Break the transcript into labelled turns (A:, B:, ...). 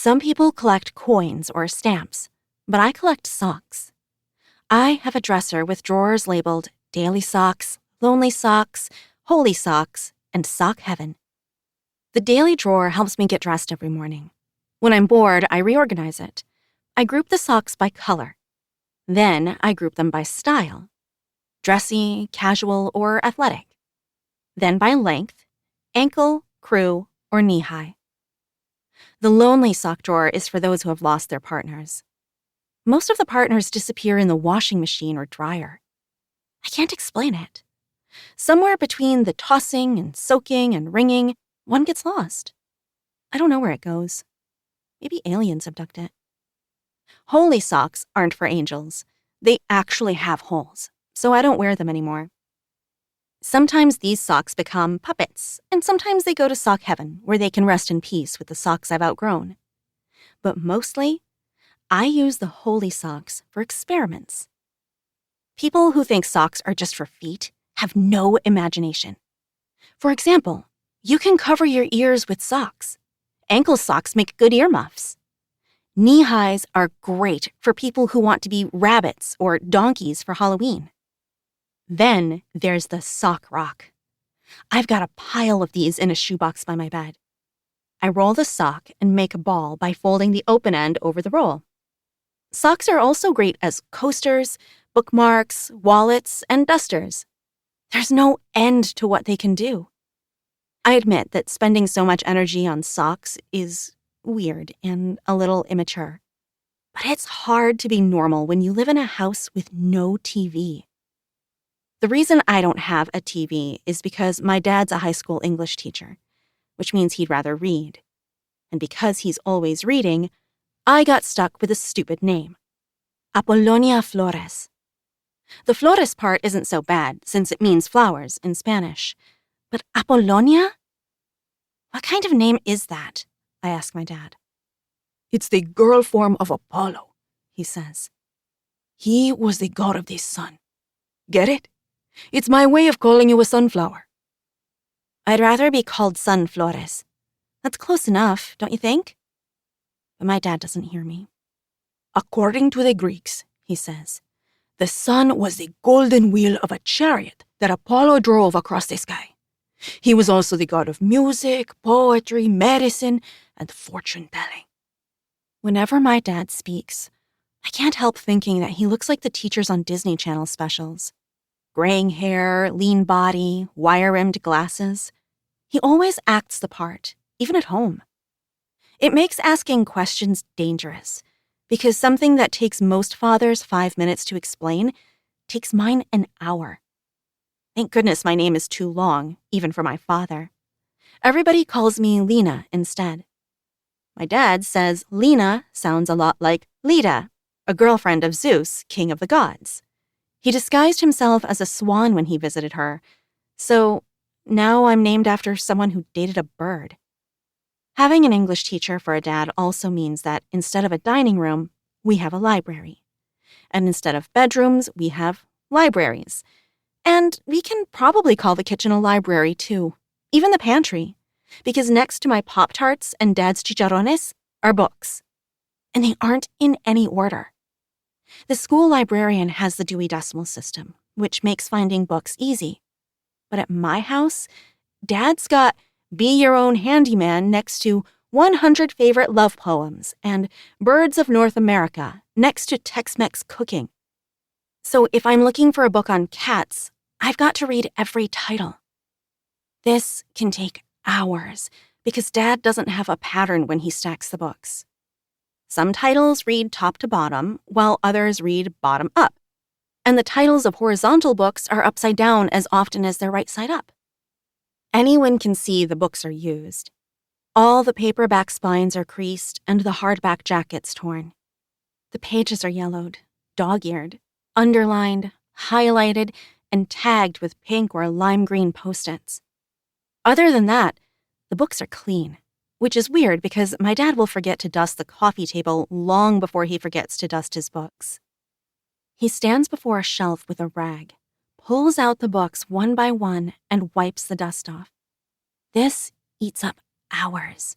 A: Some people collect coins or stamps, but I collect socks. I have a dresser with drawers labeled Daily Socks, Lonely Socks, Holy Socks, and Sock Heaven. The daily drawer helps me get dressed every morning. When I'm bored, I reorganize it. I group the socks by color. Then I group them by style: dressy, casual, or athletic. Then by length: ankle, crew, or knee-high. The lonely sock drawer is for those who have lost their partners. Most of the partners disappear in the washing machine or dryer. I can't explain it. Somewhere between the tossing and soaking and wringing, one gets lost. I don't know where it goes. Maybe aliens abduct it. Holy socks aren't for angels. They actually have holes, so I don't wear them anymore. Sometimes these socks become puppets, and sometimes they go to sock heaven, where they can rest in peace with the socks I've outgrown. But mostly, I use the holy socks for experiments. People who think socks are just for feet have no imagination. For example, you can cover your ears with socks. Ankle socks make good earmuffs. Knee-highs are great for people who want to be rabbits or donkeys for Halloween. Then there's the sock rock. I've got a pile of these in a shoebox by my bed. I roll the sock and make a ball by folding the open end over the roll. Socks are also great as coasters, bookmarks, wallets, and dusters. There's no end to what they can do. I admit that spending so much energy on socks is weird and a little immature. But it's hard to be normal when you live in a house with no TV. The reason I don't have a TV is because my dad's a high school English teacher, which means he'd rather read. And because he's always reading, I got stuck with a stupid name: Apolonia Flores. The Flores part isn't so bad, since it means flowers in Spanish. But Apolonia? What kind of name is that? I ask my dad. It's the girl form of Apollo, he says. He was the god of the sun. Get it? It's my way of calling you a sunflower. I'd rather be called Sunflores. That's close enough, don't you think? But my dad doesn't hear me. According to the Greeks, he says, the sun was the golden wheel of a chariot that Apollo drove across the sky. He was also the god of music, poetry, medicine, and fortune-telling. Whenever my dad speaks, I can't help thinking that he looks like the teachers on Disney Channel specials. Graying hair, lean body, wire-rimmed glasses. He always acts the part, even at home. It makes asking questions dangerous, because something that takes most fathers 5 minutes to explain takes mine an hour. Thank goodness my name is too long, even for my father. Everybody calls me Lina instead. My dad says Lina sounds a lot like Leda, a girlfriend of Zeus, king of the gods. He disguised himself as a swan when he visited her, so now I'm named after someone who dated a bird. Having an English teacher for a dad also means that instead of a dining room, we have a library. And instead of bedrooms, we have libraries. And we can probably call the kitchen a library too, even the pantry, because next to my Pop-Tarts and Dad's chicharrones are books. And they aren't in any order. The school librarian has the Dewey Decimal System, which makes finding books easy. But at my house, Dad's got Be Your Own Handyman next to 100 Favorite Love Poems and Birds of North America next to Tex-Mex Cooking. So if I'm looking for a book on cats, I've got to read every title. This can take hours because Dad doesn't have a pattern when he stacks the books. Some titles read top to bottom, while others read bottom up. And the titles of horizontal books are upside down as often as they're right side up. Anyone can see the books are used. All the paperback spines are creased and the hardback jacket's torn. The pages are yellowed, dog-eared, underlined, highlighted, and tagged with pink or lime green post-its. Other than that, the books are clean, which is weird because my dad will forget to dust the coffee table long before he forgets to dust his books. He stands before a shelf with a rag, pulls out the books one by one, and wipes the dust off. This eats up hours.